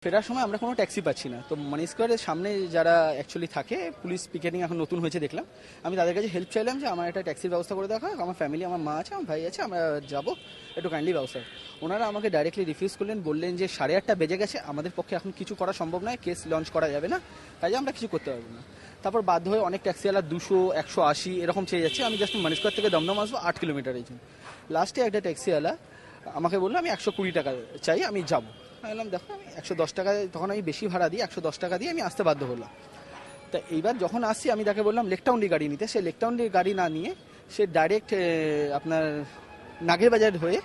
ফেরার সময় আমরা কোনো ট্যাক্সি পাচ্ছি না, তো মানি স্কোয়ারের সামনে যারা অ্যাকচুয়ালি থাকে, পুলিশ পিকেটিং এখন নতুন হয়েছে দেখলাম, আমি তাদের কাছে হেল্প চাইলাম যে আমার একটা ট্যাক্সির ব্যবস্থা করে দেখা হোক, আমার ফ্যামিলি, আমার মা আছে, আমার ভাই আছে, আমরা যাবো, একটু কাইন্ডলি ব্যবস্থা। ওনারা আমাকে ডাইরেক্টলি রিফিউজ করলেন, বললেন যে 8:30 বেজে গেছে, আমাদের পক্ষে এখন কিছু করা সম্ভব নয়, কেস লঞ্চ করা যাবে না, কাজে আমরা কিছু করতে পারবো না। তারপর বাধ্য হয়ে অনেক ট্যাক্সিওয়ালা 200, 180 এরকম চেয়ে যাচ্ছে। আমি জাস্ট মানি স্কোয়ার থেকে দমদম আসবো 8 কিলোমিটার এই জন্য। লাস্টে একটা ট্যাক্সিওয়ালা আমাকে বললো আমি 120 টাকা চাই, আমি যাবো। আমি বললাম দেখো আমি 110 টাকা, তখন আমি বেশি ভাড়া দিই, 110 টাকা দিয়ে আমি আসতে বাধ্য হলাম। তা এইবার যখন আসছি আমি তাকে বললাম লেকটাউন্ডি গাড়ি নিতে, সে লেকটাউন্ডি গাড়ি না নিয়ে সে ডাইরেক্ট আপনার নাগের বাজার হয়ে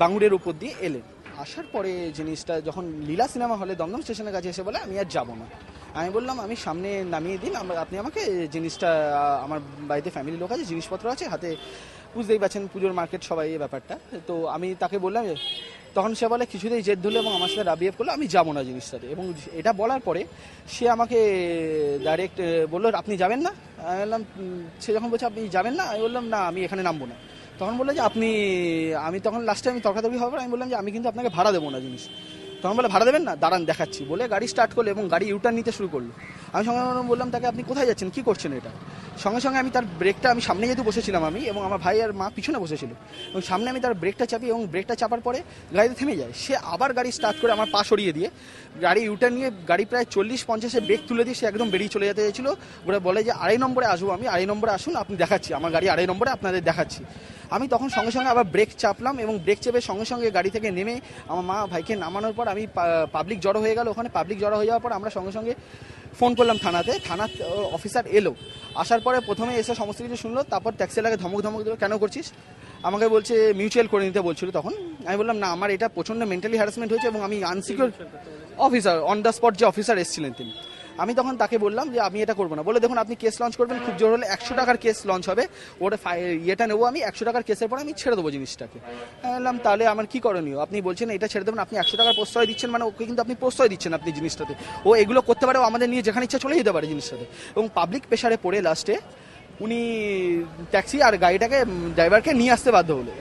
বাঙুরের উপর দিয়ে এলেন। আসার পরে জিনিসটা যখন লীলা সিনেমা হলে দমদম স্টেশনের কাছে এসে বলে আমি আর যাবো না। আমি বললাম আমি সামনে নামিয়ে দিন, আপনি আমাকে জিনিসটা, আমার বাড়িতে ফ্যামিলি লোক আছে, জিনিসপত্র আছে হাতে, বুঝতেই পারছেন পুজোর মার্কেট সবাই এই ব্যাপারটা। তো আমি তাকে বললাম, তখন সে বলে কিছুতেই জেদ ধরলো এবং আমার সাথে রাবিয়েভ করলো, আমি যাবো না জিনিসটাতে। এবং এটা বলার পরে সে আমাকে ডাইরেক্ট বললো আপনি যাবেন না। আমি বললাম, সে যখন বলছে আপনি যাবেন না, আমি বললাম না আমি এখানে নামবো না। তখন বললো যে আপনি, আমি তখন লাস্টে আমি তর্কাতর্কি হওয়ার পর আমি বললাম যে আমি কিন্তু আপনাকে ভাড়া দেবো না জিনিস। তখন বলে ভাড়া দেবেন না, দাঁড়ান দেখাচ্ছি, বলে গাড়ি স্টার্ট করলো এবং গাড়ি ইউটার্ন নিতে শুরু করলো। আমি সঙ্গে সঙ্গে বললাম তাকে আপনি কোথায় যাচ্ছেন, কী করছেন এটা। সঙ্গে সঙ্গে আমি তার ব্রেকটা, আমি সামনে যেহেতু বসেছিলাম আমি এবং আমার ভাই আর মা পিছনে বসেছিল, এবং সামনে আমি তার ব্রেকটা চাপি এবং ব্রেকটা চাপার পরে গাড়িতে থেমে যায়। সে আবার গাড়ি স্টার্ট করে আমার পা সরিয়ে দিয়ে গাড়ি ইউটার্ন নিয়ে গাড়ি প্রায় 40-50-এ ব্রেক তুলে দিয়ে সে একদম বেরিয়ে চলে যেতে চাইছিল। ওরা বলে যে 2.5 নম্বরে আসবো আমি, 2.5 নম্বরে আসুন, আপনি দেখাচ্ছি, আমার গাড়ি 2.5 নম্বরে আপনাদের দেখাচ্ছি। আমি তখন সঙ্গে সঙ্গে আবার ব্রেক চাপলাম এবং ব্রেক চেপে সঙ্গে সঙ্গে গাড়ি থেকে নেমে আমার মা ভাইকে নামানোর পর আমি, পাবলিক জড়ো হয়ে গেল ওখানে। পাবলিক জড়ো হয়ে যাওয়ার পর আমরা সঙ্গে সঙ্গে ফোন করলাম থানাতে, থানার অফিসার এলো। আসার পরে প্রথমে এসে সমস্ত কিছু শুনলো, তারপর ট্যাক্সিওয়ালাকে ধমক দিল, কেন করছিস, আমাকে বলছে মিউচুয়াল করে নিতে বলছিল। তখন আমি বললাম না, আমার এটা প্রচণ্ড মেন্টালি হ্যারাসমেন্ট হয়েছে এবং আমি unsecure officer, on the spot যে অফিসার এসেছিলেন তিনি। আমি তখন তাকে বললাম যে আমি এটা করবো না। বলে দেখুন আপনি কেস লঞ্চ করবেন, খুব জোর হলে 100 টাকার কেস লঞ্চ হবে, ওটা ইয়েটা নেবো আমি, 100 টাকার কেসের পর আমি ছেড়ে দেবো জিনিসটাকে। বললাম তাহলে আমার কি করণীয়, আপনি বলছেন এটা ছেড়ে দেবেন, আপনি 100 টাকার প্রশ্রয় দিচ্ছেন, মানে ওকে কিন্তু আপনি প্রশ্রয় দিচ্ছেন আপনি জিনিসটাতে, ও এগুলো করতে পারে, ও আমাদের নিয়ে যেখানে ইচ্ছা চলে যেতে পারে জিনিসটাতে। এবং পাবলিক প্রেশারে পড়ে লাস্টে উনি ট্যাক্সি আর গাড়িটাকে, ড্রাইভারকে নিয়ে আসতে বাধ্য হলো।